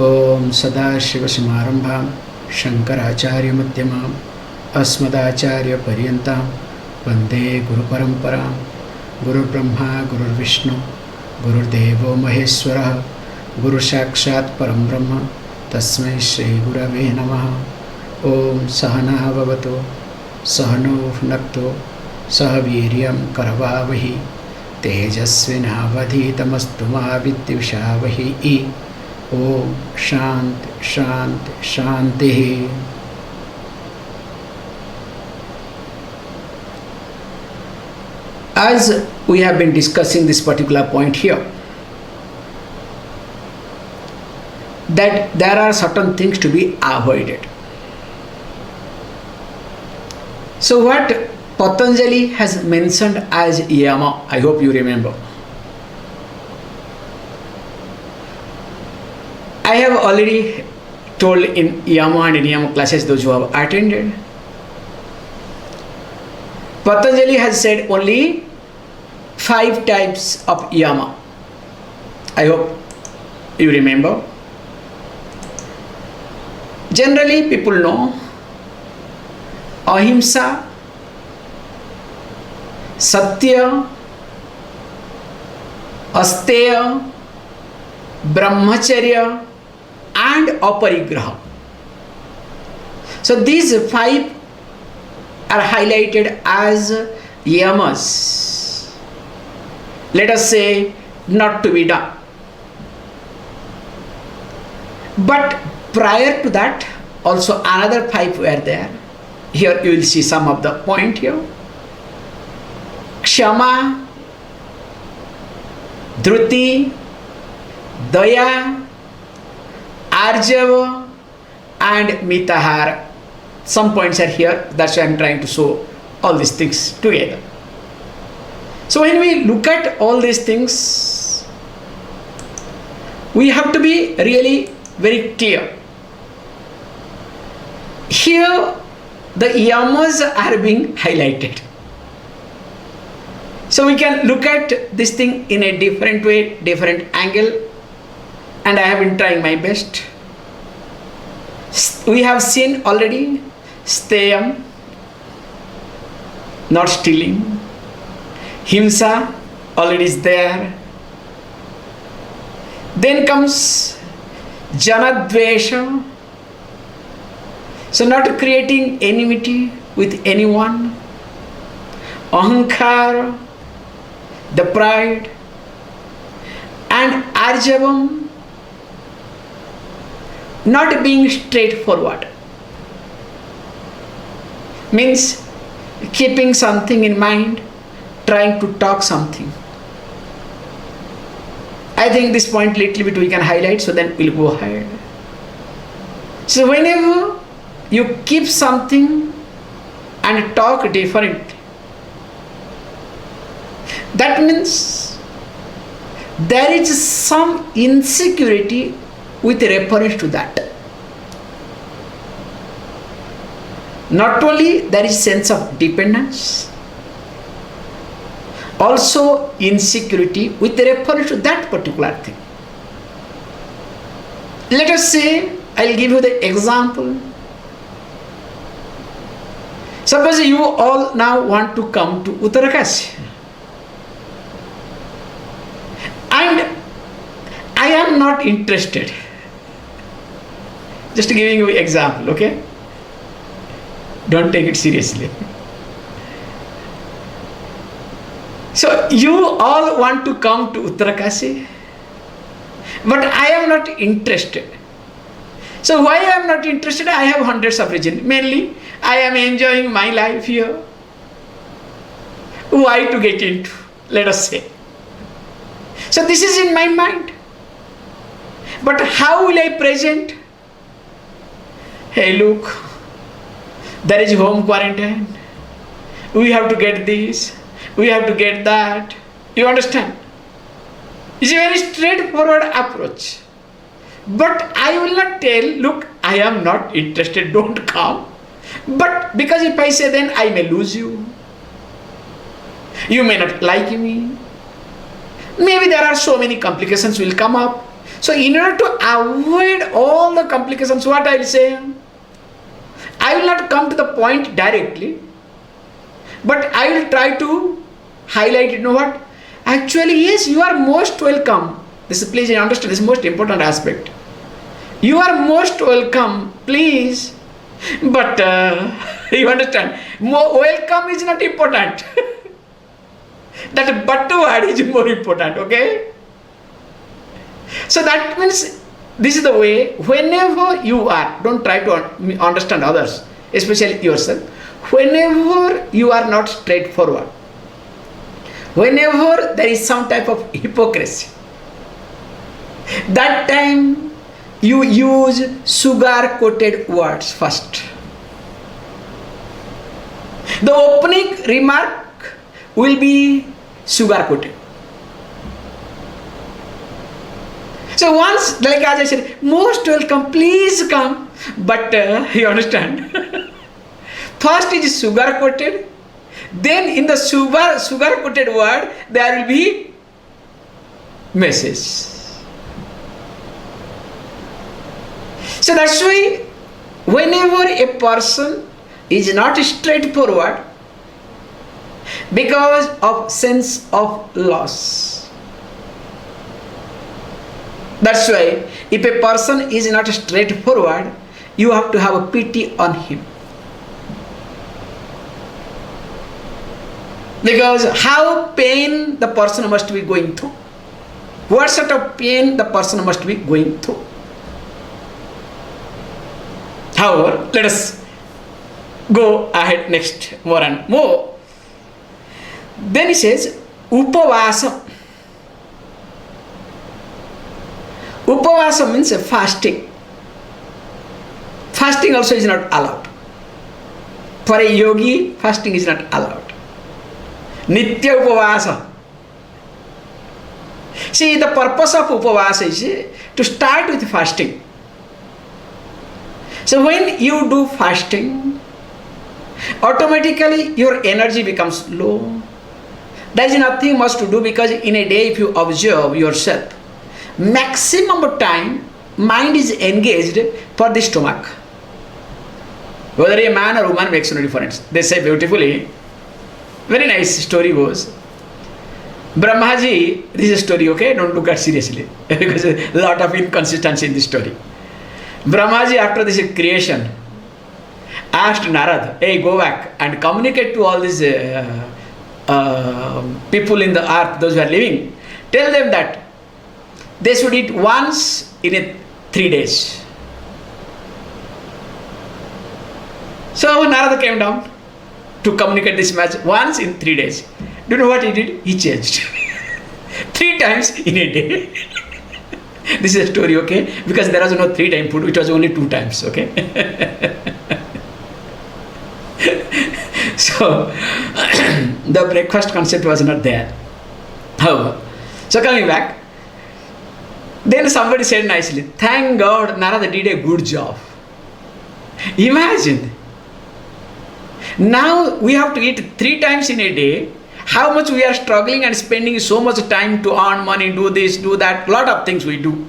Om Sadashiva-Samarambham Shankaracharya-Madhyamam Asmadacharya-Paryantam Vande Guru-Paramparam Guru Brahma Guru Vishnu Guru Devo Maheswara Guru Sakshat Param Brahma Tasmai Shri Gurave Namaha. Om Sahana Bhavatu Sahano Bhunaktu Sahaviryam Karavavahi Tejasvinavadhitamastu ma vidyushavai. Om Shanti Shanti Shanti. As we have been discussing this particular point here, that there are certain things to be avoided. So what Patanjali has mentioned as yama, I hope you remember. I have already told in yama and niyama classes, those who have attended, Patanjali has said only 5 types of yama. I hope you remember. Generally people know ahimsa, satya, asteya, brahmacharya and aparigraha. So these 5 are highlighted as yamas. Let us say not to be done. But prior to that also another 5 were there. Here you will see some of the point here. Kshama, dhruti, daya, arjava and mitahara. Some points are here, that's why I am trying to show all these things together. So when we look at all these things, we have to be really very clear. Here the yamas are being highlighted. So we can look at this thing in a different way, different angle, and I have been trying my best. We have seen already steyam, not stealing. Himsa already is there. Then comes janadvesha, so not creating enmity with anyone. Ahankara, the pride, and arjavam, not being straightforward, means keeping something in mind, trying to talk something. I think this point little bit we can highlight, so then we'll go ahead. So whenever you keep something and talk different, that means there is some insecurity with reference to that. Not only there is sense of dependence, also insecurity with reference to that particular thing. Let us say, I'll give you the example. Suppose you all now want to come to Uttarakhand, and I am not interested. Just giving you an example, okay? Don't take it seriously. So you all want to come to Uttarakhand, but I am not interested. So why I am not interested? I have hundreds of reasons. Mainly, I am enjoying my life here. Why to get into? Let us say. So this is in my mind. But how will I present? Hey, look, there is home quarantine. We have to get this. We have to get that. You understand? It's a very straightforward approach. But I will not tell, look, I am not interested, don't come. But because if I say, then I may lose you. You may not like me. Maybe there are so many complications will come up. So in order to avoid all the complications, what I will say, I will not come to the point directly, but I will try to highlight, you know what? Actually, yes, you are most welcome. This is, please understand, this is most important aspect. You are most welcome, please. But you understand, welcome is not important. That but word is more important, okay? So that means this is the way, whenever you are, don't try to understand others, especially yourself. Whenever you are not straightforward, whenever there is some type of hypocrisy, that time you use sugar-coated words first. The opening remark will be sugar-coated. So once, like as I said, most welcome, please come. But you understand, first it is sugar-coated, then in the sugar-coated word, there will be message. So that's why whenever a person is not straightforward because of sense of loss, that's why if a person is not straightforward, you have to have a pity on him. Because how pain the person must be going through, what sort of pain the person must be going through. However, let us go ahead next more and more. Then he says, Upavasa. Upavasa means fasting. Fasting also is not allowed. For a yogi, fasting is not allowed. Nitya Upavasa. See, the purpose of Upavasa is to start with fasting. So when you do fasting, automatically your energy becomes low. There is nothing much to do, because in a day if you observe yourself, maximum time mind is engaged for the stomach. Whether a man or woman makes no difference. They say beautifully, very nice story goes, Brahmaji, this is a story, okay, don't look at seriously because a lot of inconsistency in this story. Brahmaji, after this creation, asked Narad, hey, go back and communicate to all these people in the earth, those who are living, tell them that they should eat once in 3 days. So Narada came down to communicate this message once in 3 days. Do you know what he did? He changed 3 times in a day. This is a story, okay? Because there was no 3 time food, it was only 2 times, okay? So the breakfast concept was not there. However, so coming back, then somebody said nicely, thank God Narada did a good job. Imagine, now we have to eat 3 times in a day. How much we are struggling and spending so much time to earn money, do this, do that, lot of things we do.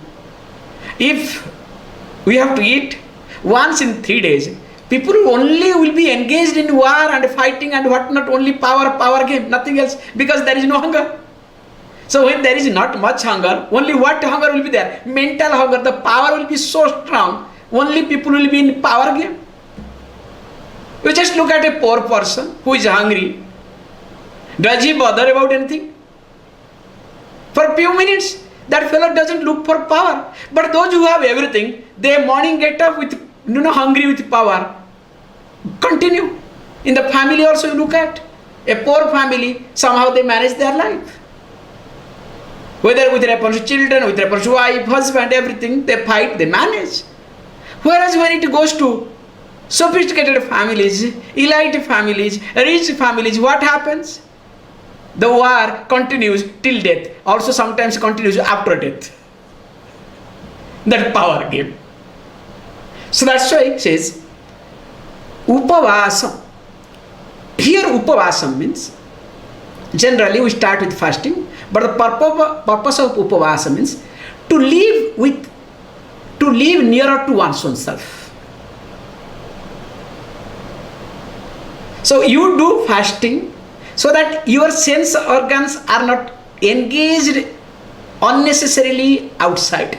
If we have to eat once in 3 days, people only will be engaged in war and fighting and whatnot, only power game, nothing else, because there is no hunger. So when there is not much hunger, only what hunger will be there? Mental hunger, the power will be so strong, only people will be in power game. You just look at a poor person who is hungry. Does he bother about anything? For a few minutes, that fellow doesn't look for power. But those who have everything, they morning get up with, hungry with power. Continue. In the family also you look at. A poor family, somehow they manage their life. Whether with reference to children, with reference to wife, husband, everything, they fight, they manage. Whereas when it goes to sophisticated families, elite families, rich families, what happens? The war continues till death, also sometimes continues after death. That power game. So that's why it says, Upavasam. Here Upavasam means, generally we start with fasting, but the purpose of Upavasam means to live nearer to one's own self. So you do fasting so that your sense organs are not engaged unnecessarily outside.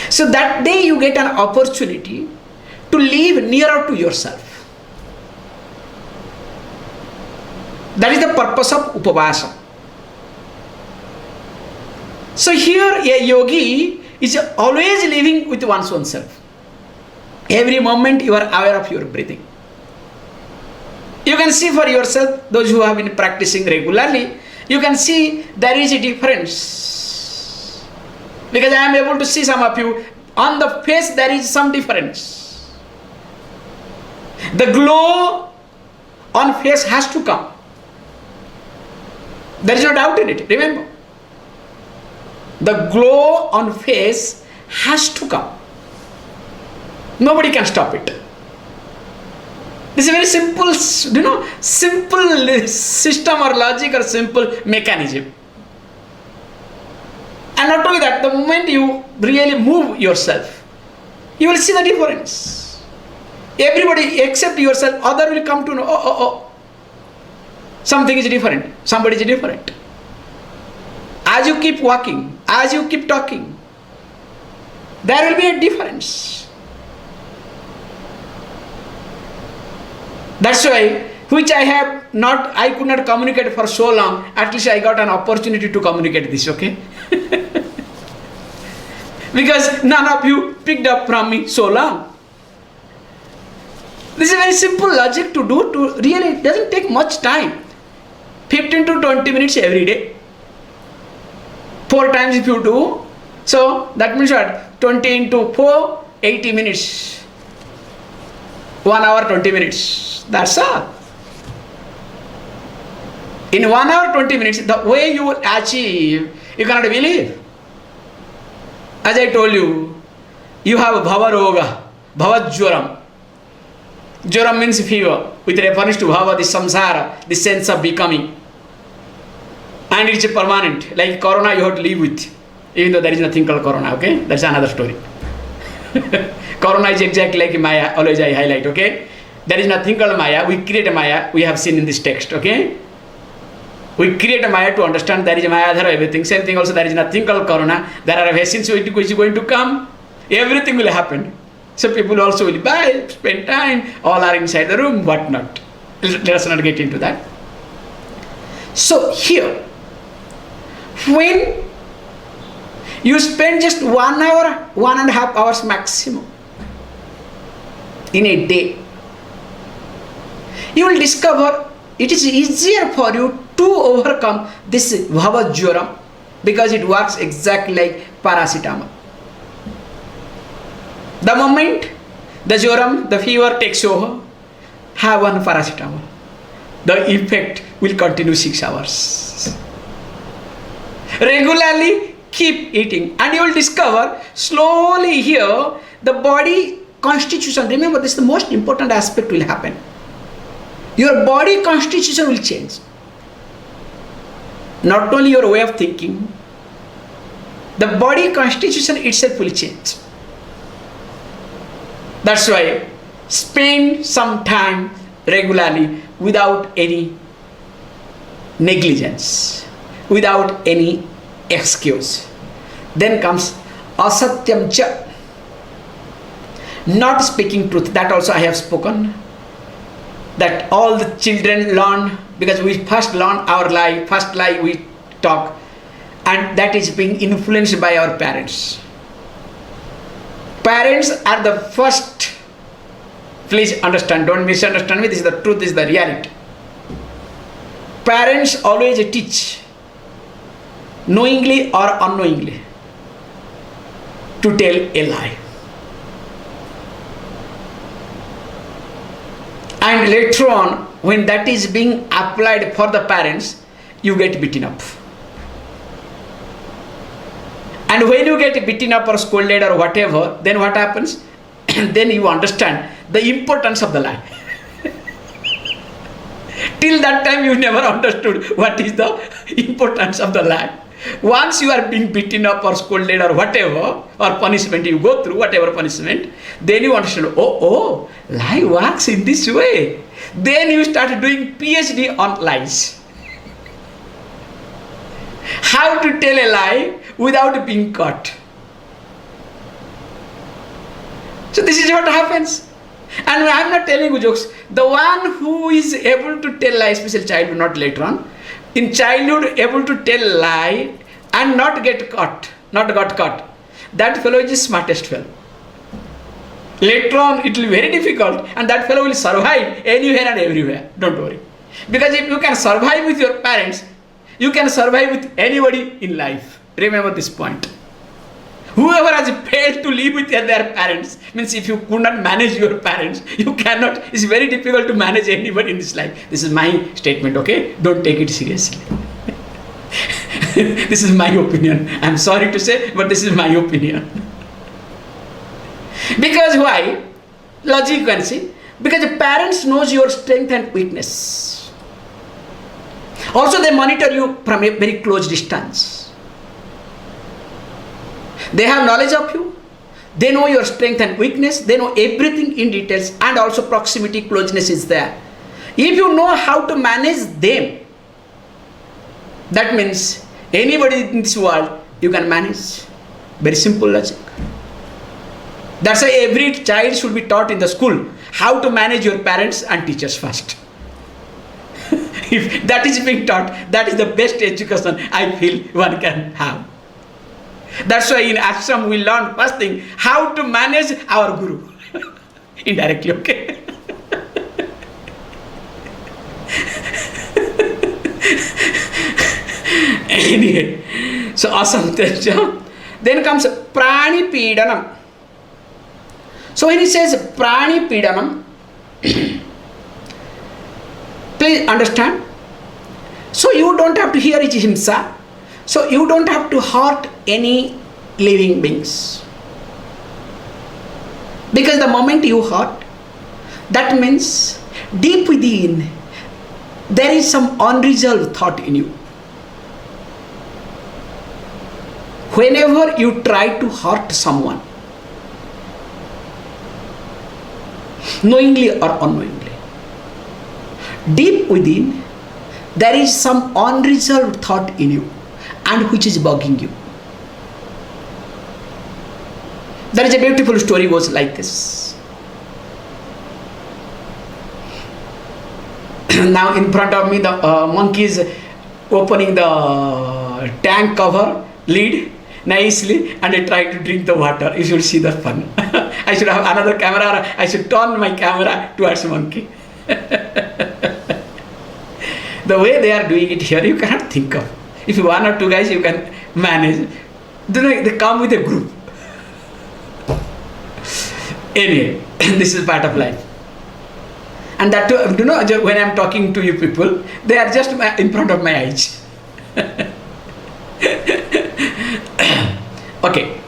So that day you get an opportunity to live nearer to yourself. That is the purpose of upavasa. So here a yogi is always living with one's own self. Every moment you are aware of your breathing. You can see for yourself, those who have been practicing regularly, you can see there is a difference. Because I am able to see some of you, on the face there is some difference. The glow on face has to come. There is no doubt in it, remember. The glow on face has to come. Nobody can stop it. This is a very simple, simple system or logic or simple mechanism. And not only that, the moment you really move yourself, you will see the difference. Everybody except yourself, other will come to know, something is different, somebody is different. As you keep walking, as you keep talking, there will be a difference. That's why, which I could not communicate for so long, at least I got an opportunity to communicate this, okay? Because none of you picked up from me so long. This is a very simple logic to do, really, it doesn't take much time. 15 to 20 minutes every day. 4 times if you do, so that means what? 20 into 4, 80 minutes. 1 hour, 20 minutes. That's all. In 1 hour, 20 minutes, the way you will achieve, you cannot believe. As I told you, you have bhava roga, bhava jwaram. Jwaram means fever, with reference to bhava, the samsara, the sense of becoming. And it's permanent. Like corona, you have to live with. Even though there is nothing called corona, okay? That's another story. Corona is exactly like Maya, always I highlight, okay? There is nothing called Maya. We create a Maya, we have seen in this text, okay? We create a Maya to understand there is a Maya, there everything. Same thing also, there is nothing called Corona. There are vaccines which is going to come. Everything will happen. So people also will buy, spend time, all are inside the room, what not. Let us not get into that. So here, when you spend just 1 hour, 1.5 hours maximum in a day, you will discover it is easier for you to overcome this bhava jwaram because it works exactly like paracetamol. The moment the jwaram, the fever takes over, have one paracetamol. The effect will continue 6 hours. Regularly keep eating and you will discover slowly here the body constitution, remember this is the most important aspect will happen. Your body constitution will change. Not only your way of thinking, the body constitution itself will change. That's why spend some time regularly without any negligence, without any excuse. Then comes asatyam cha, not speaking truth. That also I have spoken. That all the children learn because we first learn our lie, first lie we talk, and that is being influenced by our parents. Parents are the first, please understand, don't misunderstand me, this is the truth, this is the reality. Parents always teach, knowingly or unknowingly, to tell a lie. And later on, when that is being applied for the parents, you get beaten up. And when you get beaten up or scolded or whatever, then what happens? Then you understand the importance of the lie. Till that time you never understood what is the importance of the lie. Once you are being beaten up or scolded or whatever, or punishment you go through, whatever punishment, then you understand, oh, lie works in this way. Then you start doing PhD on lies. How to tell a lie without being caught. So this is what happens. And I am not telling you jokes. The one who is able to tell lie, especially childhood, not later on, in childhood able to tell lie and not got caught, that fellow is the smartest fellow. Later on it will be very difficult, and that fellow will survive anywhere and everywhere. Don't worry. Because if you can survive with your parents, you can survive with anybody in life. Remember this point. Whoever has failed to live with their parents, means if you could not manage your parents, you cannot, it's very difficult to manage anybody in this life. This is my statement, okay? Don't take it seriously. This is my opinion. I'm sorry to say, but this is my opinion. Because why? Logic you can see. Because the parents knows your strength and weakness. Also they monitor you from a very close distance. They have knowledge of you. They know your strength and weakness. They know everything in details, and also proximity, closeness is there. If you know how to manage them, that means anybody in this world you can manage. Very simple logic. That's why every child should be taught in the school how to manage your parents and teachers first. If that is being taught, that is the best education I feel one can have. That's why in ashram we learn first thing how to manage our guru. Indirectly, okay? Anyway, so asamteja. Then comes prani pidanam. So when he says prani pidanam, please understand. So you don't have to hear it himsa. So you don't have to hurt any living beings. Because the moment you hurt, that means deep within there is some unresolved thought in you. Whenever you try to hurt someone, knowingly or unknowingly, deep within there is some unresolved thought in you, and which is bugging you. There is a beautiful story goes like this. Now in front of me the monkey is opening the tank cover lid nicely, and I try to drink the water. You should see the fun. I should have another camera. I should turn my camera towards monkey. The way they are doing it here, you cannot think of. If you one or two guys, you can manage. Then they come with a group. Anyway, this is part of life. And that too, you know, when I'm talking to you people, they are just in front of my eyes. Okay.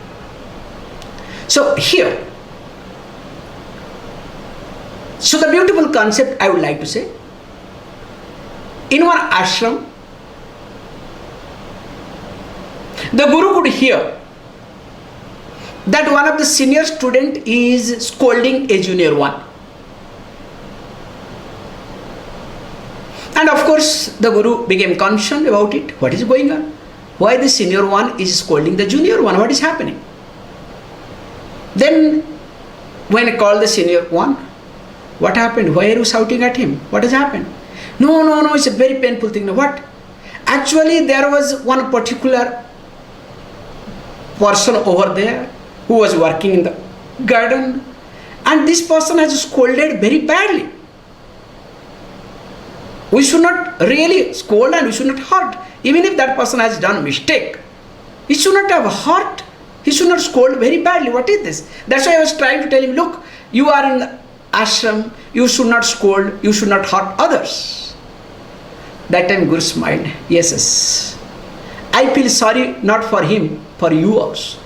So here, so the beautiful concept I would like to say, in one ashram, the guru could hear that one of the senior student is scolding a junior one. And of course, the guru became concerned about it. What is going on? Why the senior one is scolding the junior one? What is happening? Then, when I called the senior one, what happened? Why are you shouting at him? What has happened? No, it's a very painful thing. What? Actually, there was one particular person over there who was working in the garden, and this person has scolded very badly. We should not really scold and we should not hurt. Even if that person has done a mistake, he should not have hurt. He should not scold very badly. What is this? That's why I was trying to tell him, look, you are in the ashram, you should not scold, you should not hurt others. That time Guru smiled. Yes. I feel sorry not for him, for you also.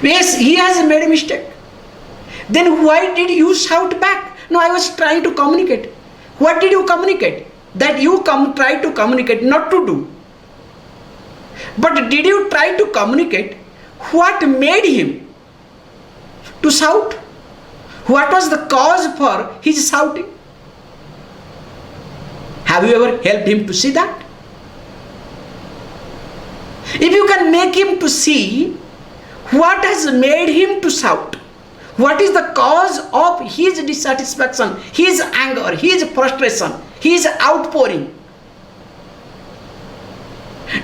Yes, he has made a mistake. Then why did you shout back? No, I was trying to communicate. What did you communicate? that you try to communicate, not to do. But did you try to communicate what made him to shout? What was the cause for his shouting? Have you ever helped him to see that? If you can make him to see what has made him to shout, what is the cause of his dissatisfaction, his anger, his frustration, his outpouring,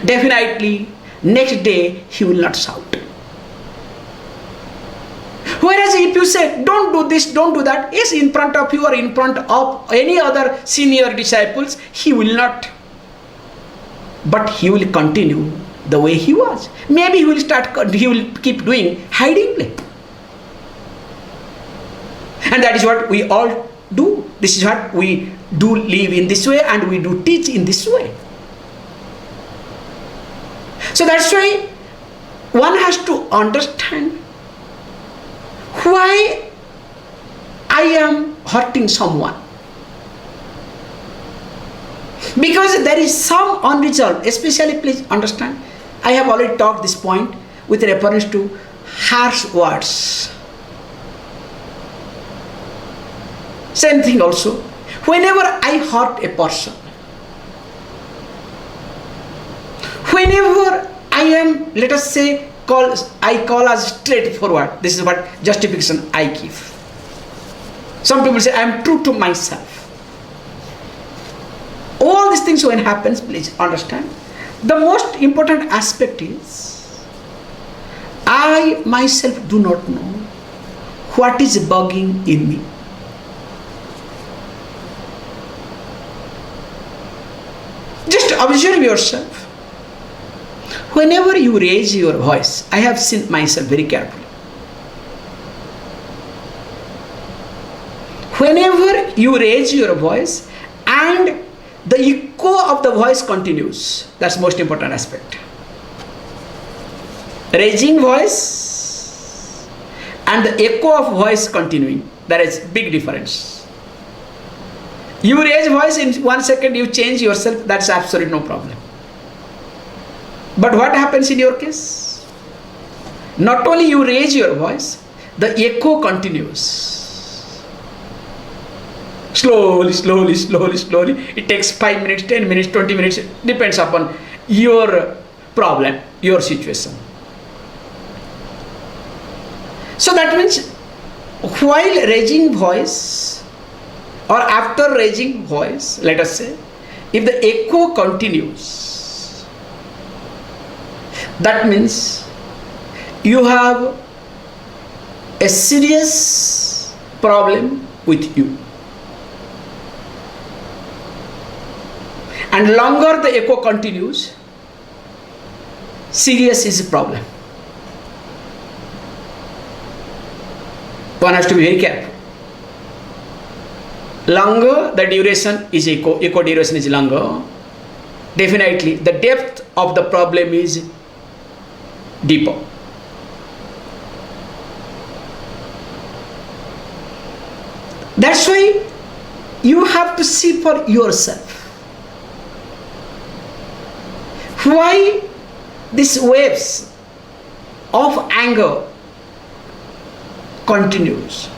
definitely next day he will not shout. Whereas if you say, don't do this, don't do that, yes, in front of you or in front of any other senior disciples, he will not. But he will continue the way he was. Maybe he will keep doing hidingly. And that is what we all do. This is what we do, live in this way, and we do teach in this way. So that's why one has to understand why I am hurting someone. Because there is some unresolved, especially please understand, I have already talked this point with reference to harsh words. Same thing also. Whenever I hurt a person, whenever I am, let us say, I call as straightforward. This is what justification I give. Some people say I am true to myself. All these things when happens, please understand, the most important aspect is I myself do not know what is bugging in me. Just observe yourself. Whenever you raise your voice, I have seen myself very carefully. Whenever you raise your voice and the echo of the voice continues, that's most important aspect. Raising voice and the echo of voice continuing, there is big difference. You raise voice in 1 second, you change yourself, that's absolutely no problem. But what happens in your case? Not only you raise your voice, the echo continues. Slowly. It takes 5 minutes, 10 minutes, 20 minutes, depends upon your problem, your situation. So that means while raising voice or after raising voice, let us say, if the echo continues, that means you have a serious problem with you. And longer the echo continues, serious is a problem. One has to be very careful. Longer the duration is echo duration is longer, definitely the depth of the problem is deeper. That's why you have to see for yourself why these waves of anger continues.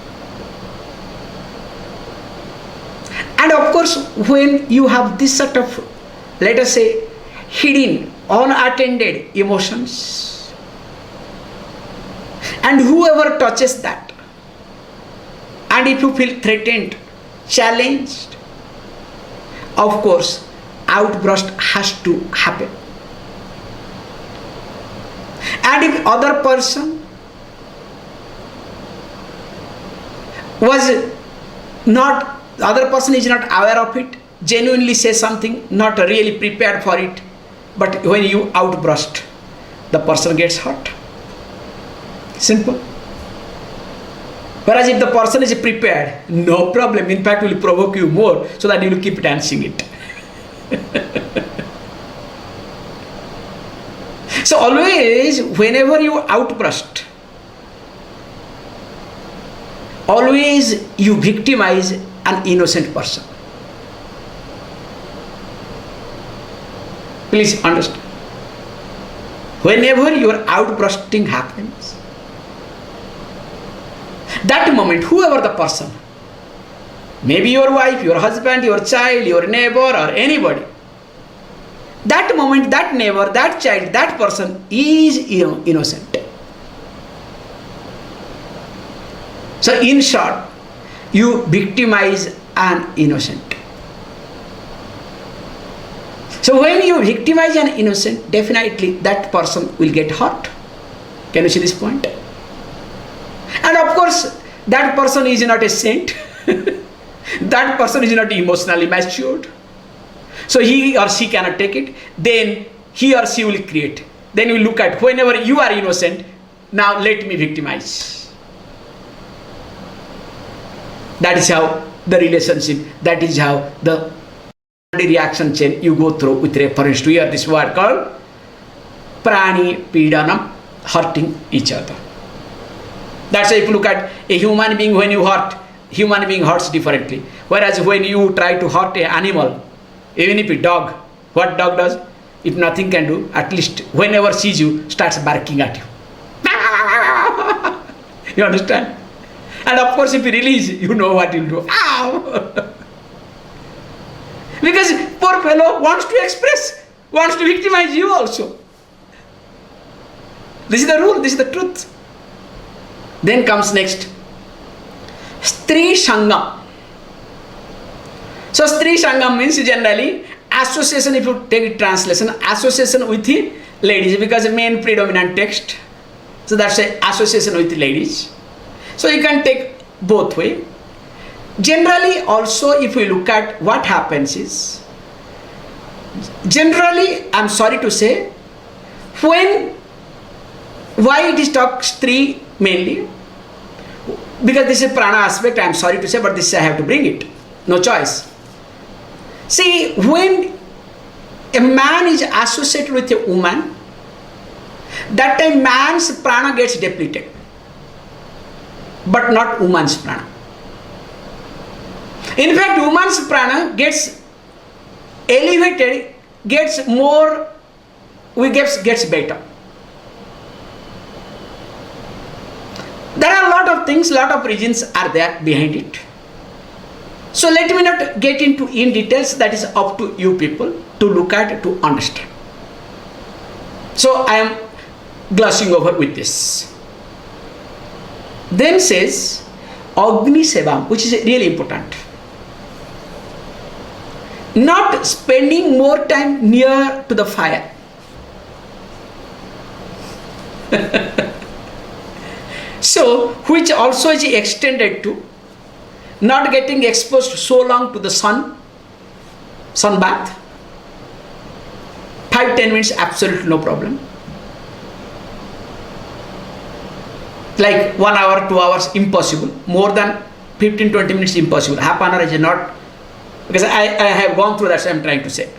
And of course, when you have this sort of, let us say, hidden, unattended emotions, and whoever touches that, and if you feel threatened, challenged, of course, outburst has to happen. And if other person was not, the other person is not aware of it, genuinely say something, not really prepared for it, but when you outburst, the person gets hurt. Simple. Whereas if the person is prepared, no problem, in fact will provoke you more so that you will keep dancing it. So always, whenever you outburst, always you victimize an innocent person. Please understand. Whenever your outbursting happens, that moment, whoever the person, maybe your wife, your husband, your child, your neighbor, or anybody, that moment, that neighbor, that child, that person is innocent. So in short, you victimize an innocent. So when you victimize an innocent, definitely that person will get hurt. Can you see this point? And of course, that person is not a saint. That person is not emotionally matured. So he or she cannot take it. Then he or she will create. Then you look at, whenever you are innocent, now let me victimize. That is how the relationship, that is how the reaction chain you go through with reference to here this word called prani pidanam, hurting each other. That's why if you look at a human being, when you hurt, human being hurts differently. Whereas when you try to hurt an animal, even if a dog, what dog does? If nothing can do, at least whenever sees you, starts barking at you. You understand? And of course, if you release, you know what you'll do. Ow! Because poor fellow wants to express, wants to victimize you also. This is the rule, this is the truth. Then comes next, Stri Sangam. So Stri Sangam means generally association, if you take it translation, association with the ladies, because the main predominant text. So that's a association with the ladies. So you can take both way. Generally also, if we look at what happens is, generally, I'm sorry to say, why it is talked Stri mainly? Because this is prana aspect, I'm sorry to say, but this I have to bring it. No choice. See, when a man is associated with a woman, that time man's prana gets depleted, but not woman's prana. In fact, woman's prana gets elevated, gets more, gets better. There are a lot of things, lot of reasons are there behind it. So let me not get into in details, that is up to you people to look at, to understand. So I am glossing over with this. Then says Agni Sevam, which is really important. Not spending more time near to the fire. So, which also is extended to not getting exposed so long to the sun bath. 5-10 minutes, absolutely no problem. Like 1 hour, 2 hours, impossible. More than 15-20 minutes, impossible. Half an hour is not, because I have gone through that, so I am trying to say.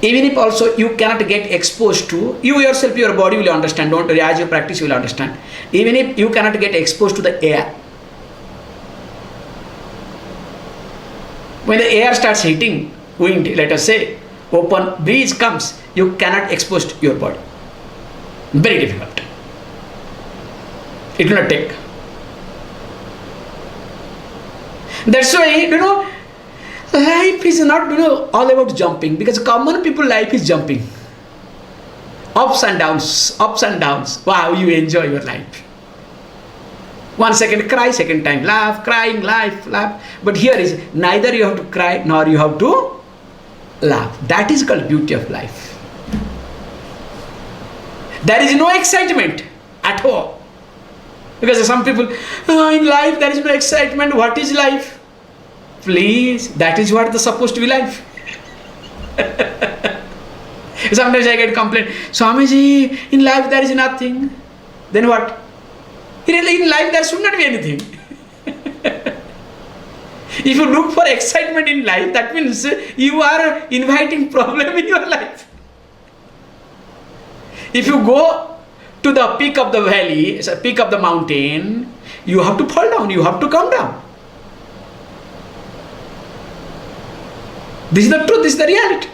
Even if also you cannot get exposed to, you yourself, your body will understand, don't worry, as you practice you will understand. Even if you cannot get exposed to the air, when the air starts hitting, wind, let us say, open breeze comes, you cannot expose to your body. Very difficult. It will not take. That's why, life is not, all about jumping, because common people life is jumping. Ups and downs, ups and downs. Wow, you enjoy your life. 1 second cry, second time laugh, crying, laugh. But here is neither you have to cry nor you have to laugh. That is called beauty of life. There is no excitement at all. Because some people, in life there is no excitement. What is life? Please, that is what is supposed to be life. Sometimes I get complaint, Swamiji, in life there is nothing. Then what? Really, in life there should not be anything. If you look for excitement in life, that means you are inviting problem in your life. If you go to the peak of the valley, peak of the mountain, you have to fall down, you have to come down. This is the truth, this is the reality.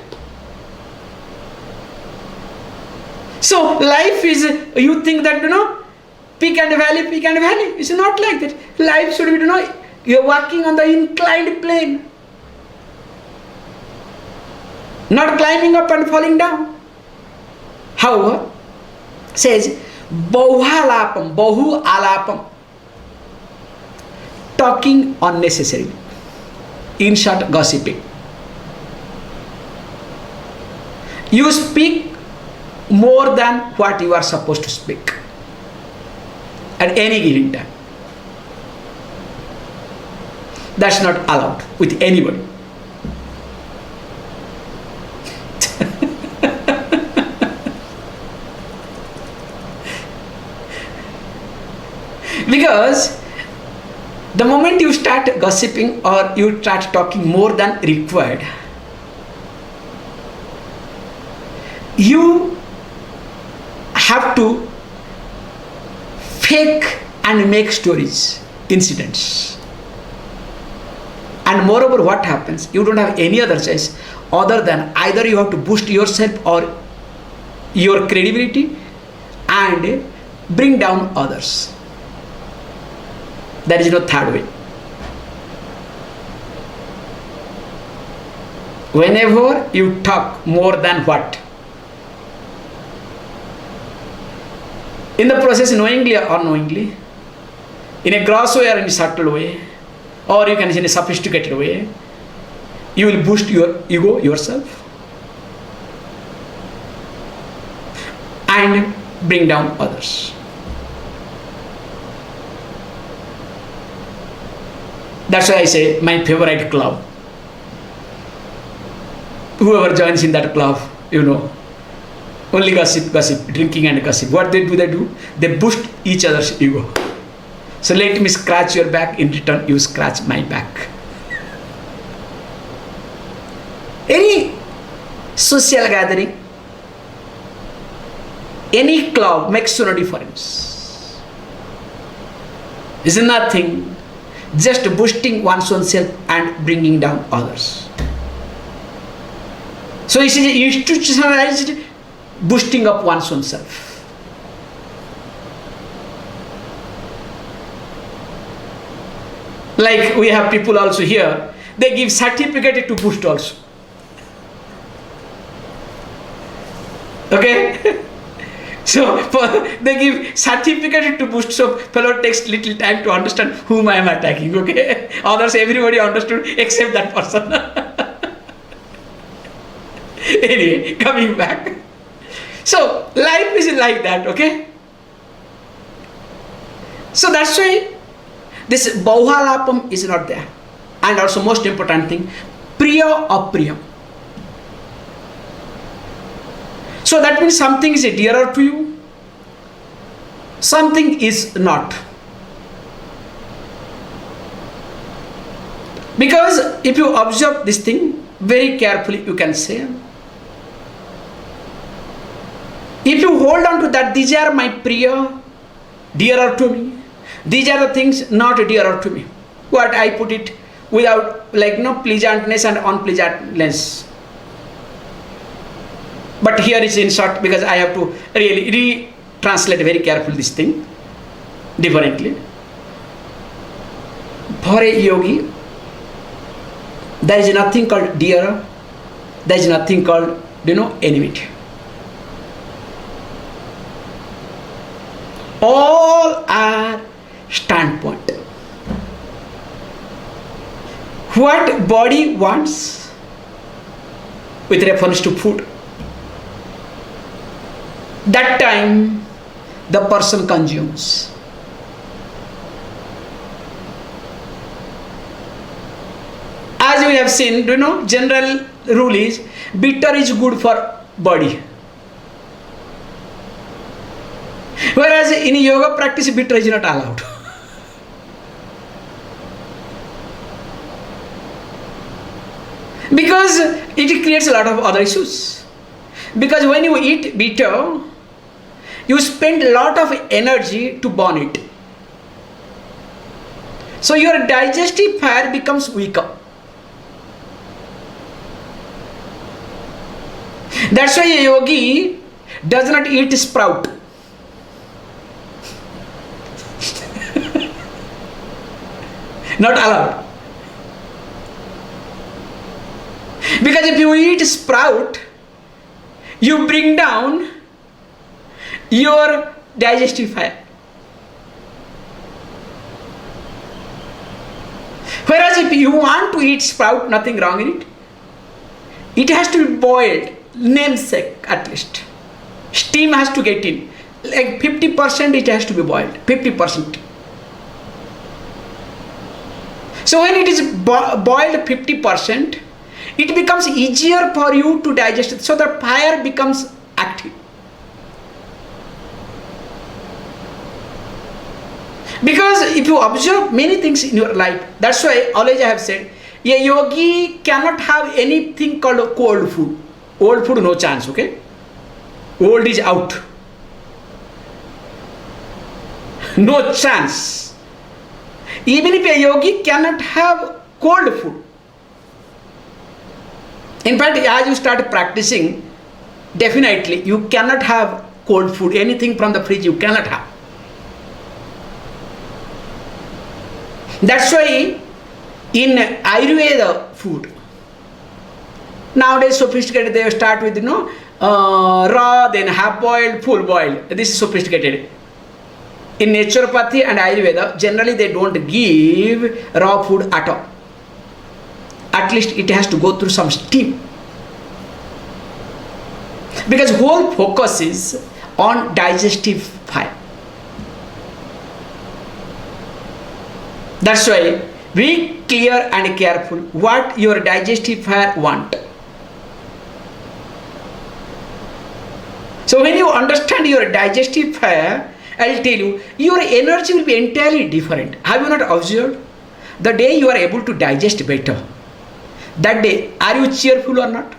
So life is, you think that, peak and valley, peak and valley. It's not like that. Life should be, you're walking on the inclined plane. Not climbing up and falling down. However, says, bahu alapam. Talking unnecessarily. In short, gossiping. You speak more than what you are supposed to speak at any given time. That's not allowed with anybody. Because the moment you start gossiping or you start talking more than required, you have to fake and make stories, incidents. And moreover, what happens? You don't have any other choice other than either you have to boost yourself or your credibility and bring down others. There is no third way. Whenever you talk more than what? In the process, knowingly or unknowingly, in a gross way or in a subtle way, or you can say in a sophisticated way, you will boost your ego yourself and bring down others. That's why I say my favorite club. Whoever joins in that club, only gossip, drinking and gossip. What they do? They boost each other's ego. So let me scratch your back, in return you scratch my back. Any social gathering, any club makes no difference. It's nothing, just boosting one's own self and bringing down others. So it is institutionalized boosting up one's own self. Like we have people also here, they give certificate to boost also. Okay? So they give certificate to boost, so fellow takes little time to understand whom I am attacking. Okay? Others, everybody understood except that person. Anyway, coming back. So life is like that, okay? So that's why this bauhalapam is not there. And also most important thing, priya apriyam. So that means something is dearer to you, something is not. Because if you observe this thing very carefully, you can say, if you hold on to that, these are my priya, dearer to me, these are the things not dearer to me. What I put it without pleasantness and unpleasantness. But here is in short, because I have to really re-translate very carefully this thing differently. For a yogi, there is nothing called dear, there is nothing called, enmity. All are standpoint. What body wants with reference to food, that time the person consumes. As we have seen, general rule is bitter is good for body. Whereas in yoga practice, bitter is not allowed. Because it creates a lot of other issues. Because when you eat bitter, you spend a lot of energy to burn it. So your digestive fire becomes weaker. That's why a yogi does not eat sprout. Not allowed. Because if you eat sprout, you bring down your digestive fire. Whereas if you want to eat sprout, nothing wrong in it. It has to be boiled, namesake at least. Steam has to get in. Like 50% it has to be boiled. 50%. So when it is boiled 50%, it becomes easier for you to digest it. So the fire becomes active. Because if you observe many things in your life, that's why always I have said, a yogi cannot have anything called cold food. Old food, no chance, okay? Old is out. No chance. Even if a yogi cannot have cold food. In fact, as you start practicing, definitely you cannot have cold food. Anything from the fridge you cannot have. That's why in Ayurveda food, nowadays sophisticated, they start with raw, then half boiled, full boiled. This is sophisticated. In naturopathy and Ayurveda, generally they don't give raw food at all. At least it has to go through some steam. Because whole focus is on digestive fire. That's why be clear and careful what your digestive fire want. So when you understand your digestive fire, I'll tell you, your energy will be entirely different. Have you not observed? The day you are able to digest better, that day, are you cheerful or not?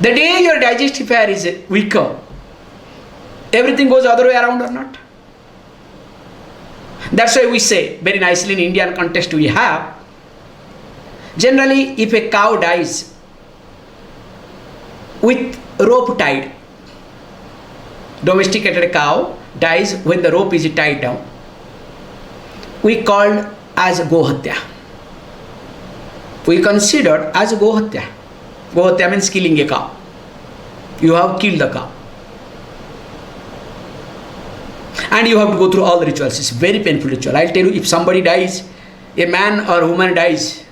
The day your digestive fire is weaker, everything goes other way around or not? That's why we say, very nicely in Indian context we have, generally if a cow dies with rope tied, domesticated cow dies when the rope is tied down, we called as gohatya. We considered as gohatya. Gohatya means killing a cow. You have killed the cow. And you have to go through all the rituals. It's a very painful ritual. I'll tell you, if somebody dies, a man or woman dies,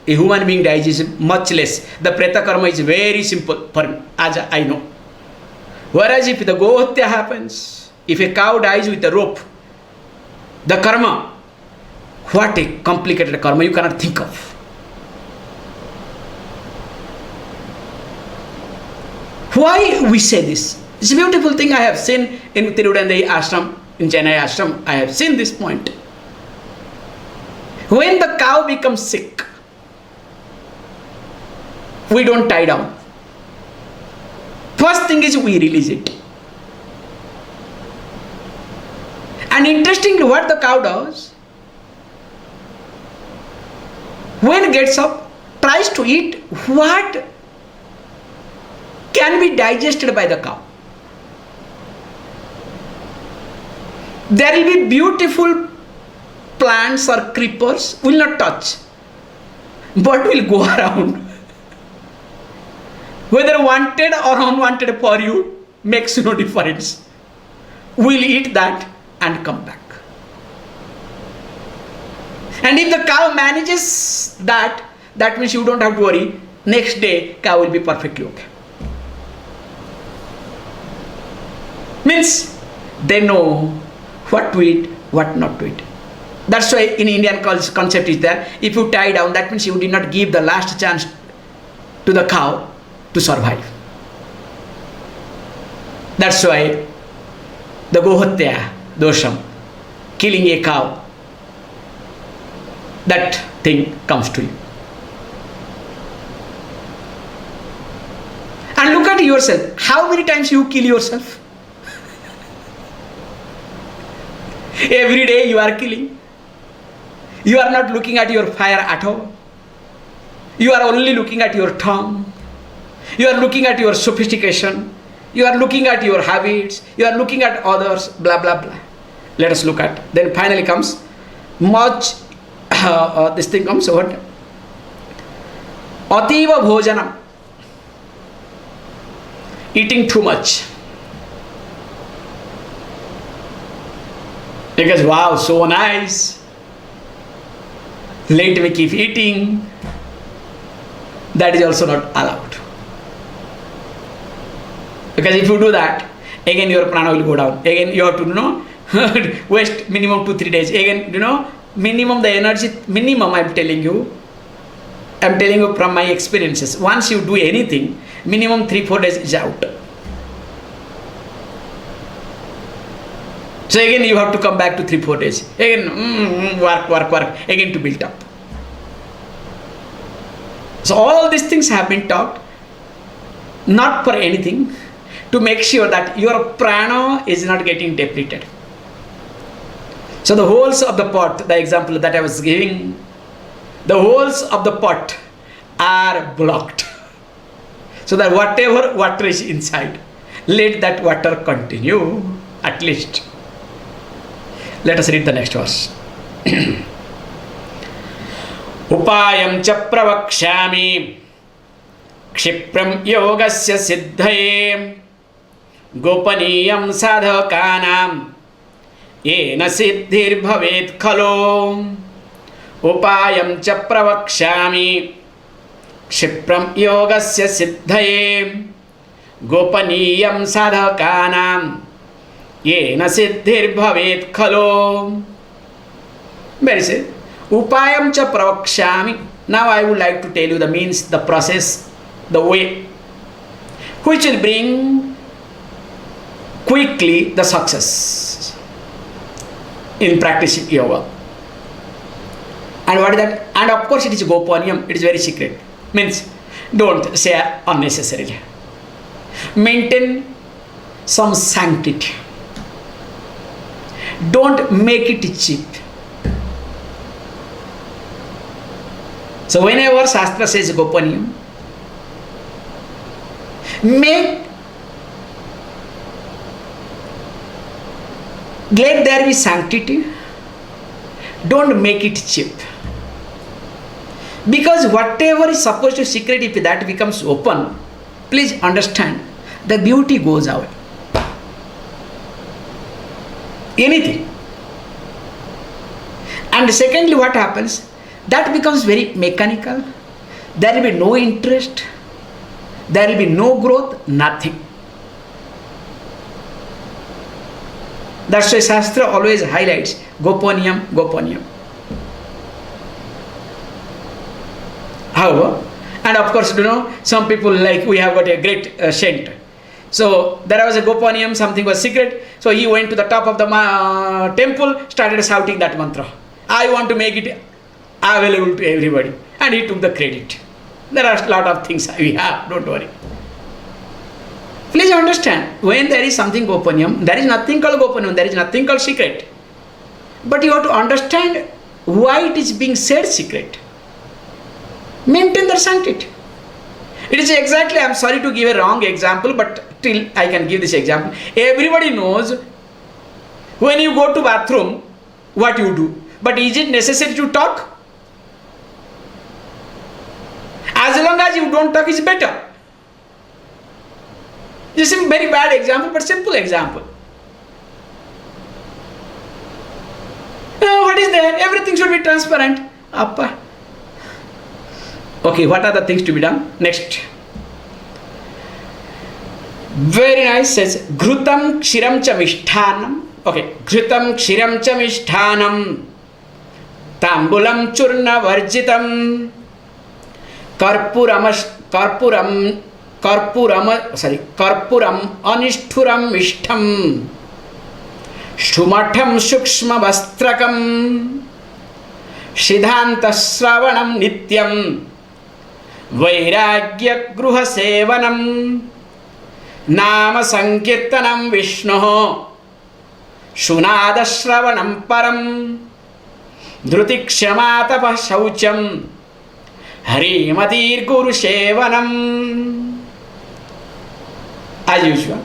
a human being dies, is much less. The preta karma is very simple for me, as I know. Whereas if the gohatya happens, if a cow dies with a rope, the karma, what a complicated karma you cannot think of. Why we say this? It's a beautiful thing I have seen in Tirudandai ashram, in Chennai ashram. I have seen this point. When the cow becomes sick, we don't tie down. First thing is we release it. And interestingly, what the cow does, when it gets up, tries to eat what can be digested by the cow. There will be beautiful plants or creepers, will not touch, but will go around. Whether wanted or unwanted for you makes no difference. We'll eat that and come back. And if the cow manages that, that means you don't have to worry. Next day, cow will be perfectly okay. Means they know what to eat, what not to eat. That's why in Indian concept is there, if you tie down, that means you did not give the last chance to the cow to survive. That's why the gohatya dosham, killing a cow, that thing comes to you. And look at yourself. How many times you kill yourself? Every day you are killing. You are not looking at your fire at all. You are only looking at your tongue. You are looking at your sophistication. You are looking at your habits. You are looking at others. Blah, blah, blah. Let us look at. Then finally comes much. This thing comes what? Ativa bhojanam. Eating too much. Because wow, so nice. Let me keep eating. That is also not allowed. Because if you do that, again your prana will go down. Again you have to waste minimum 2-3 days. Again minimum the energy, minimum I am telling you from my experiences. Once you do anything, minimum 3-4 days is out. So again you have to come back to 3-4 days. Again work. Again to build up. So all these things have been taught not for anything, to make sure that your prana is not getting depleted. So the holes of the pot, the example that I was giving, the holes of the pot are blocked. So that whatever water is inside, let that water continue at least. Let us read the next verse. Upayam cha pravakshami kshipram yogasya siddhaye gopaniyam sadhakanam yena siddhir bhavet khalo. Upayam cha pravakshami kshipram yogasya siddhaye gopaniyam sadhakanam yena siddhir bhavet khalo. Where is it? Upayam cha pravakshami. Now I would like to tell you the means, the process, the way which will bring quickly the success in practicing yoga. And what is that? And of course it is gopaniyam, it is very secret. Means don't say unnecessarily. Maintain some sanctity. Don't make it cheap. So whenever Shastra says gopaniyam, let there be sanctity. Don't make it cheap. Because whatever is supposed to be secret, if that becomes open, please understand, the beauty goes away. Anything. And secondly, what happens? That becomes very mechanical. There will be no interest. There will be no growth, nothing. That's why Shastra always highlights gopaniyam, gopaniyam. However, and of course, some people like, we have got a great saint. So there was a gopaniyam, something was secret. So he went to the top of the temple, started shouting that mantra. I want to make it available to everybody. And he took the credit. There are a lot of things we have, don't worry. Please understand, when there is something gopaniyam, there is nothing called gopaniyam, there is nothing called secret. But you have to understand why it is being said secret. Maintain the sanctity. It is exactly, I am sorry to give a wrong example, but till I can give this example. Everybody knows when you go to bathroom, what you do. But is it necessary to talk? As long as you don't talk, is better. This is a very bad example, but simple example. What is there? Everything should be transparent. Appa. Okay, what are the things to be done? Next. Very nice, says Ghrutam Kshiram cha Mishthanam. Okay, Ghrutam Kshiram cha Mishthanam Tambulam Churna Varjitam Karpuram Anishturam Mishtam Shumatham Shukshma Vastrakam Siddhanta Sravanam Nityam Vairagya Gruha Sevanam Nama Sankirtanam Vishnu Shunada Sravanam Param Dhruti Kshamatapa Shaucham Harimatir Guru Sevanam. as usual.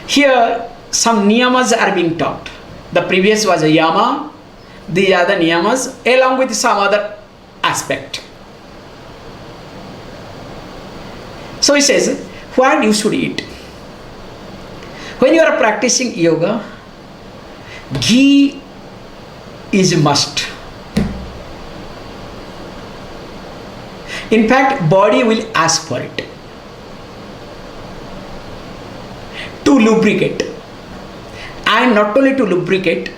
Here some niyamas are being taught. The previous was a yama, these are the niyamas along with some other aspect. So he says, what you should eat. When you are practicing yoga, ghee is a must. In fact, body will ask for it to lubricate, and not only to lubricate,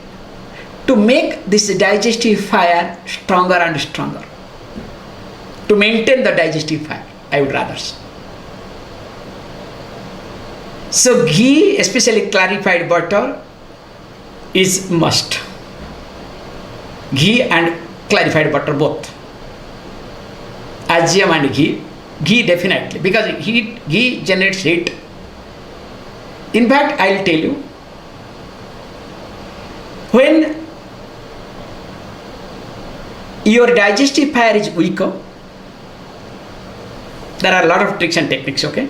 to make this digestive fire stronger and stronger, to maintain the digestive fire, I would rather say. So ghee, especially clarified butter, is must. Ghee and clarified butter both. Ajyam and ghee definitely, because ghee generates heat. In fact, I'll tell you, when your digestive fire is weaker, there are a lot of tricks and techniques, okay?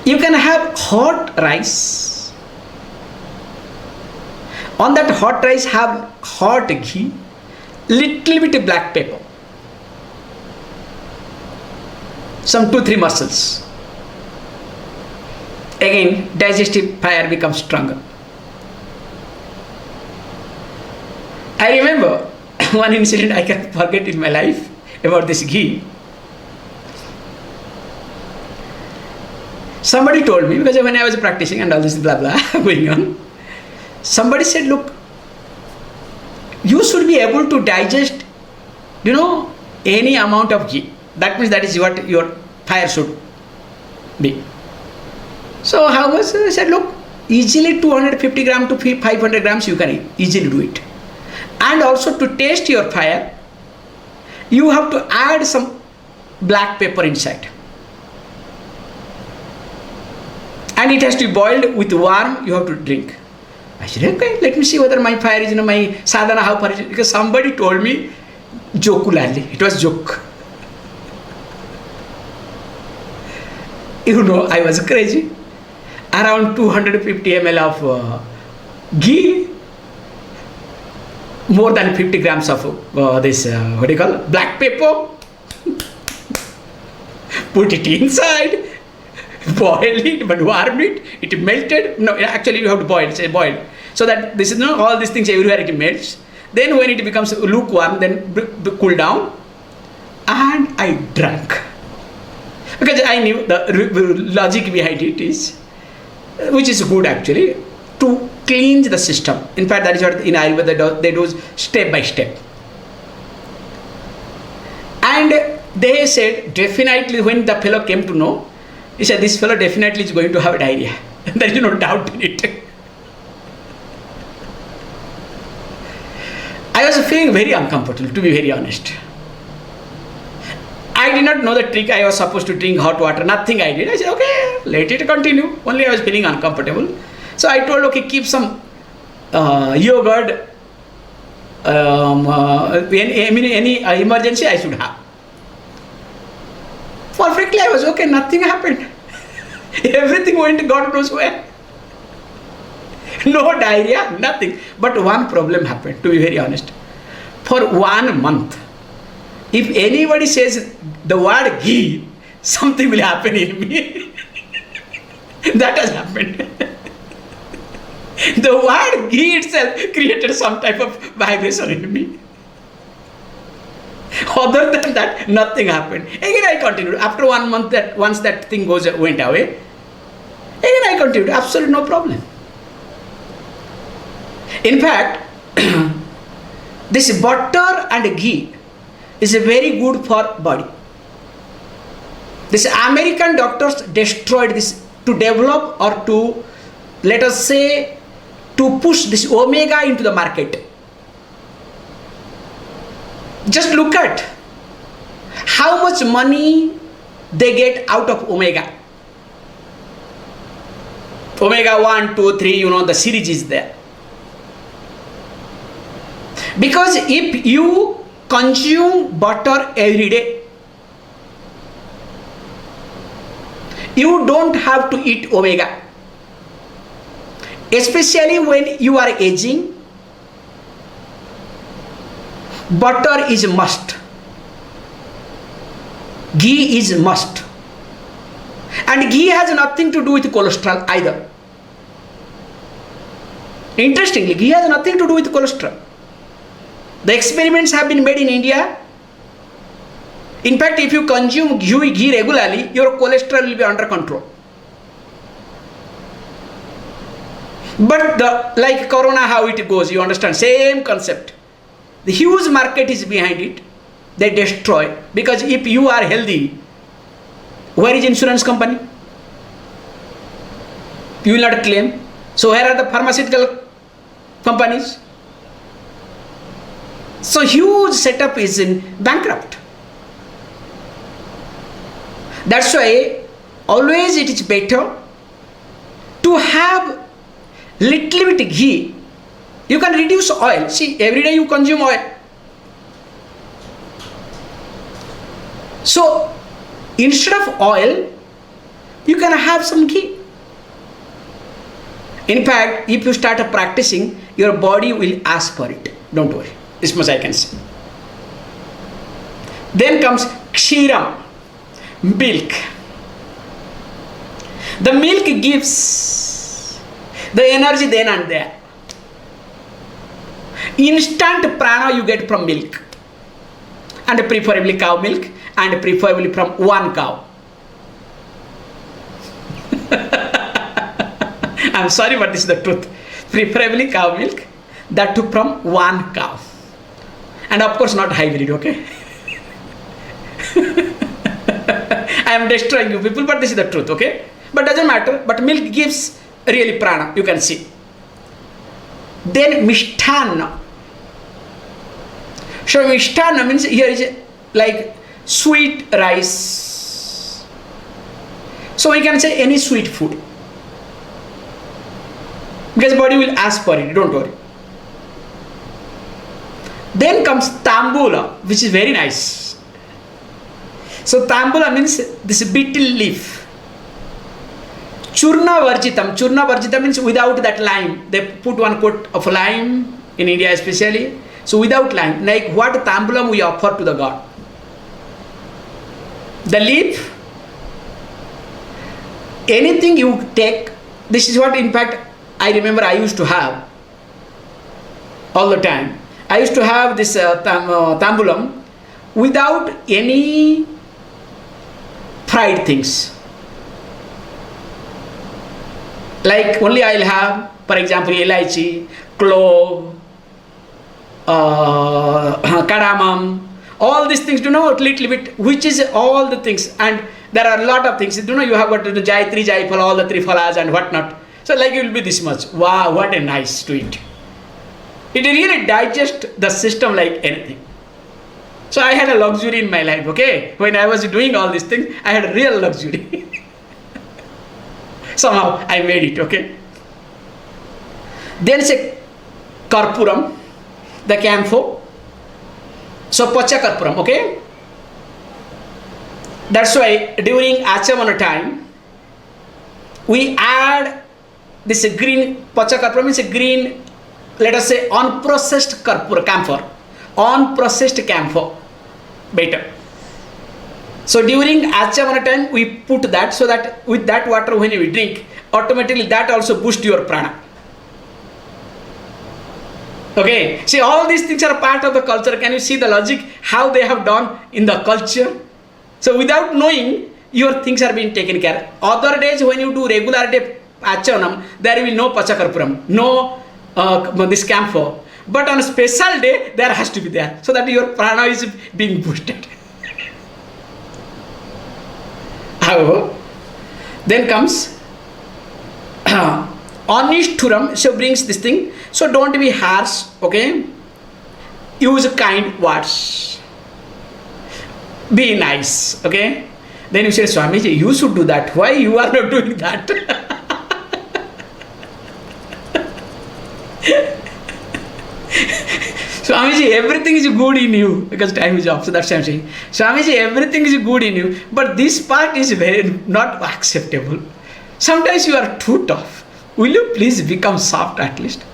You can have hot rice. On that hot rice, have hot ghee, little bit of black pepper, some 2-3 mussels. Again, digestive fire becomes stronger. I remember one incident I can't forget in my life about this ghee. Somebody told me, because when I was practicing and all this blah blah going on, somebody said, look, you should be able to digest, any amount of ghee. That means that is what your fire should be. So how much? I said, look, easily 250 grams to 500 grams you can easily do it. And also to taste your fire, you have to add some black pepper inside. And it has to be boiled with warm, you have to drink. I said, okay, let me see whether my fire is, my sadhana, how far is it? Because somebody told me, jokularly, it was joke. I was crazy. Around 250 ml of ghee, more than 50 grams of black pepper, put it inside, boil it, but warm it, it melted. No, actually you have to boil, so that this is all these things everywhere it melts. Then when it becomes lukewarm, then cool down, and I drank. Because I knew the logic behind it is, which is good actually, to cleanse the system. In fact, that is what in Ayurveda they do step by step. And they said, definitely when the fellow came to know, he said, this fellow definitely is going to have diarrhea. There is no doubt in it. I was feeling very uncomfortable, to be very honest. I did not know the trick. I was supposed to drink hot water. Nothing I did. I said, okay, let it continue. Only I was feeling uncomfortable. So I told, okay, keep some yogurt. Any emergency I should have. Perfectly, I was okay. Nothing happened. Everything went God knows where. No diarrhea, nothing. But one problem happened, to be very honest. For 1 month, if anybody says the word ghee, something will happen in me. That has happened. The word ghee itself created some type of vibration in me. Other than that, nothing happened. Again I continued. After 1 month, once that thing went away, again I continued. Absolutely no problem. In fact, this butter and ghee is very good for body. These American doctors destroyed this to develop or to, let us say, to push this omega into the market. Just look at how much money they get out of omega. Omega 1, 2, 3, the series is there. Because if you consume butter every day, You don't have to eat omega. Especially when you are aging, butter is must. Ghee is must. And ghee has nothing to do with cholesterol either. Interestingly, ghee has nothing to do with cholesterol. The experiments have been made in India. In fact, if you consume ghee regularly, your cholesterol will be under control. But like corona, how it goes, you understand, same concept. The huge market is behind it. They destroy, because if you are healthy, where is insurance company? You will not claim. So where are the pharmaceutical companies? So huge setup is in bankrupt. That's why always it is better to have little bit ghee. You can reduce oil. See, every day you consume oil. So instead of oil, you can have some ghee. In fact, if you start practicing, your body will ask for it. Don't worry. This much I can say. Then comes kshiram, milk. The milk gives the energy then and there. Instant prana you get from milk, and preferably cow milk, and preferably from one cow. I'm sorry, but this is the truth. Preferably cow milk, that too from one cow. And of course not hybrid, okay? I am destroying you people, but this is the truth, okay? But doesn't matter. But milk gives really prana, you can see. Then mishtana. So mishtana means here is like sweet rice. So we can say any sweet food, because body will ask for it, don't worry. Then comes tambula, which is very nice. So tambula means this betel leaf. Churna varjitam. Churna varjitam means without that lime. They put one quart of lime in India especially. So without lime, like what tambulam we offer to the god. The leaf, anything you take, this is what in fact I remember I used to have all the time. I used to have this tambulam without any fried things. Like only I'll have, for example, elaichi, clove, cardamom, all these things, little bit, which is all the things. And there are a lot of things, you have got the jayatri, jayaphala, all the three phalas and whatnot. So like it will be this much. Wow, what a nice sweet. It really digests the system like anything. So I had a luxury in my life, okay? When I was doing all these things, I had a real luxury. Somehow I made it, okay? Then say karpuram, the camphor. So pacha karpuram, okay? That's why during achamana time, we add this green, pacha karpuram is a green, let us say unprocessed camphor. Unprocessed camphor, better. So during achamana time, we put that, so that with that water when we drink, automatically that also boosts your prana. Okay, see, all these things are part of the culture. Can you see the logic, how they have done in the culture? So without knowing, your things are being taken care. Other days when you do regular day achanam, there will be no pachakarpuram, no this camphor. But on a special day, there has to be there, so that your prana is being boosted. However, then comes Anishturam, so brings this thing. So don't be harsh, okay? Use kind words. Be nice, okay? Then you say, Swamiji, you should do that. Why you are not doing that? So Swamiji, everything is good in you, because time is up, so that's what I'm saying. Swamiji, everything is good in you, but this part is very not acceptable. Sometimes you are too tough. Will you please become soft at least?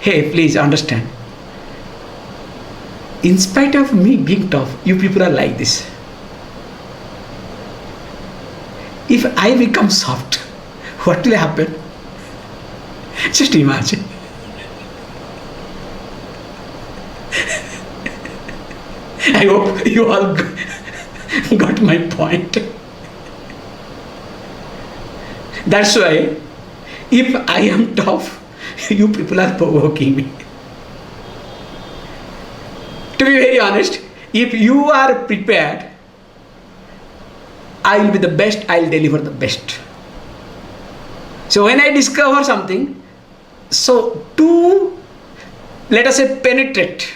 Hey, please understand. In spite of me being tough, you people are like this. If I become soft, what will happen? Just imagine. I hope you all got my point. That's why, if I am tough, you people are provoking me. To be very honest, if you are prepared, I will be the best, I will deliver the best. So when I discover something, so to, let us say, penetrate,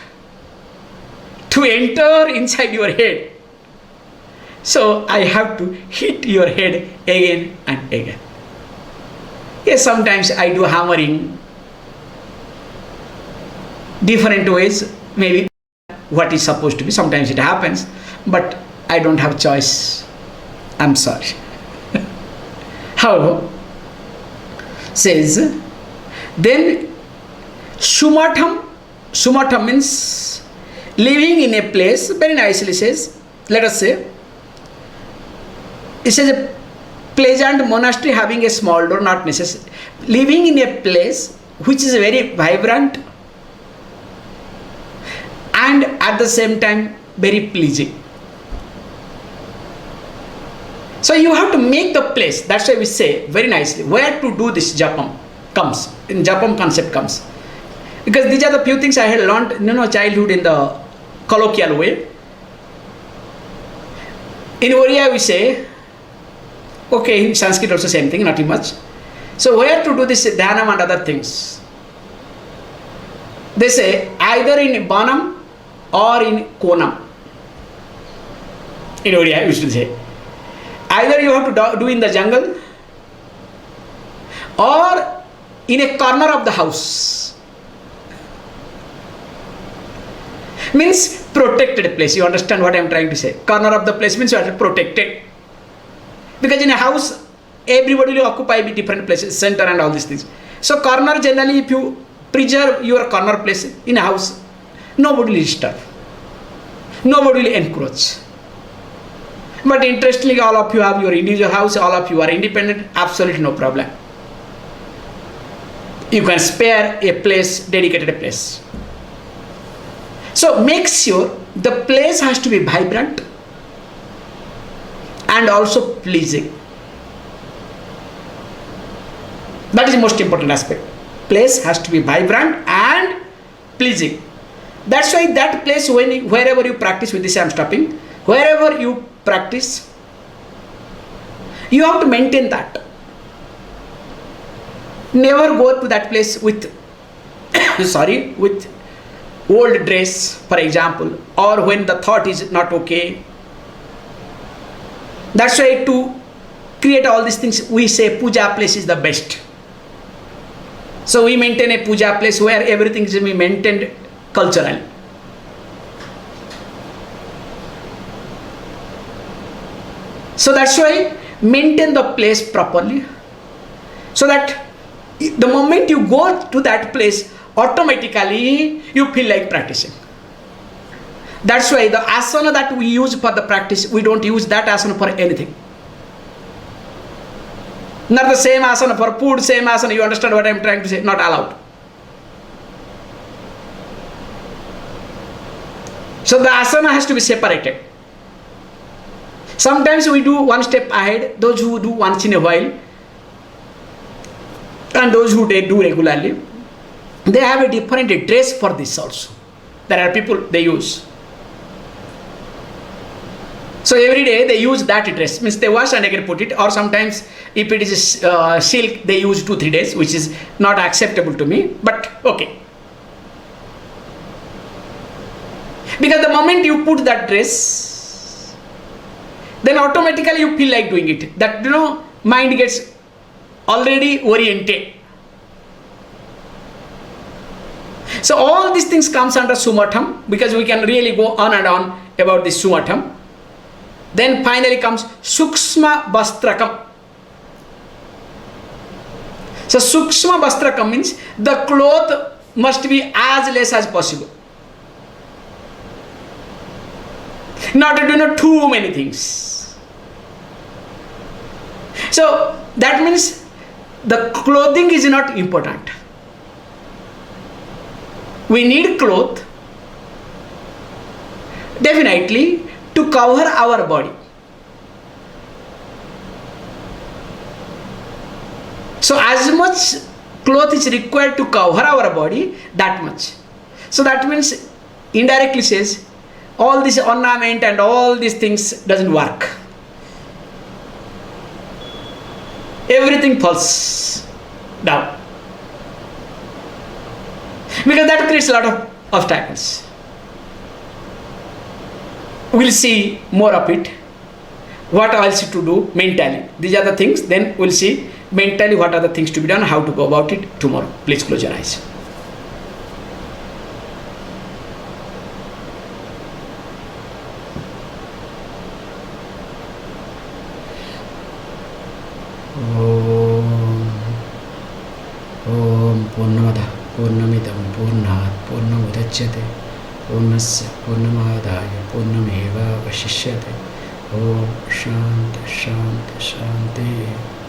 to enter inside your head, so I have to hit your head again and again. Yes, sometimes I do hammering, different ways, maybe what is supposed to be, sometimes it happens, but I don't have choice. I'm sorry. However, says, then Shumatham means living in a place, very nicely says, let us say, it says a pleasant monastery having a small door, not necessary. Living in a place which is very vibrant and at the same time very pleasing. So you have to make the place. That's why we say very nicely where to do this japam comes. In japam concept comes. Because these are the few things I had learned, childhood in the colloquial way. In Oriya we say, okay, in Sanskrit also same thing, not too much. So where to do this dhanam and other things? They say either in Banam or in Konam. In Oriya we used to say. Either you have to do in the jungle or in a corner of the house. Means protected place. You understand what I am trying to say? Corner of the place means you are protected. Because in a house, everybody will occupy different places, center and all these things. So corner generally, if you preserve your corner place in a house, nobody will disturb. Nobody will encroach. But interestingly, all of you have your individual house, all of you are independent, absolutely no problem. You can spare a place, dedicated place. So make sure the place has to be vibrant and also pleasing. That is the most important aspect. Place has to be vibrant and pleasing. That's why that place, wherever you practice, with this I am stopping, wherever you practice, you have to maintain that. Never go to that place with with old dress, for example, or when the thought is not okay. That's why to create all these things, we say puja place is the best. So we maintain a puja place where everything is maintained culturally. So that's why maintain the place properly, so that the moment you go to that place, automatically you feel like practicing. That's why the asana that we use for the practice, we don't use that asana for anything. Not the same asana for food, same asana, you understand what I am trying to say? Not allowed. So the asana has to be separated. Sometimes we do one step ahead, those who do once in a while, and those who do regularly, they have a different dress for this also. There are people they use. So every day they use that dress, means they wash and again put it, or sometimes if it is silk, they use 2-3 days, which is not acceptable to me, but okay. Because the moment you put that dress, then automatically you feel like doing it. That mind gets already oriented. So all these things comes under sumatam, because we can really go on and on about this sumatam. Then finally comes sukshma bastrakam. So sukshma bastrakam means the cloth must be as less as possible. Not to do too many things. So that means the clothing is not important. We need cloth definitely to cover our body. So as much cloth is required to cover our body, that much. So that means indirectly says all this ornament and all these things doesn't work. Everything falls down, because that creates a lot of obstacles. We'll see more of it. What else to do mentally? These are the things. Then we'll see mentally what are the things to be done, how to go about it tomorrow. Please close your eyes. Om Purnamada Purnamidam Purnat Purnamudachyate Purnasya Purnamadaya Purnameva Vashishyate. Om Shanti Shanti Shanti.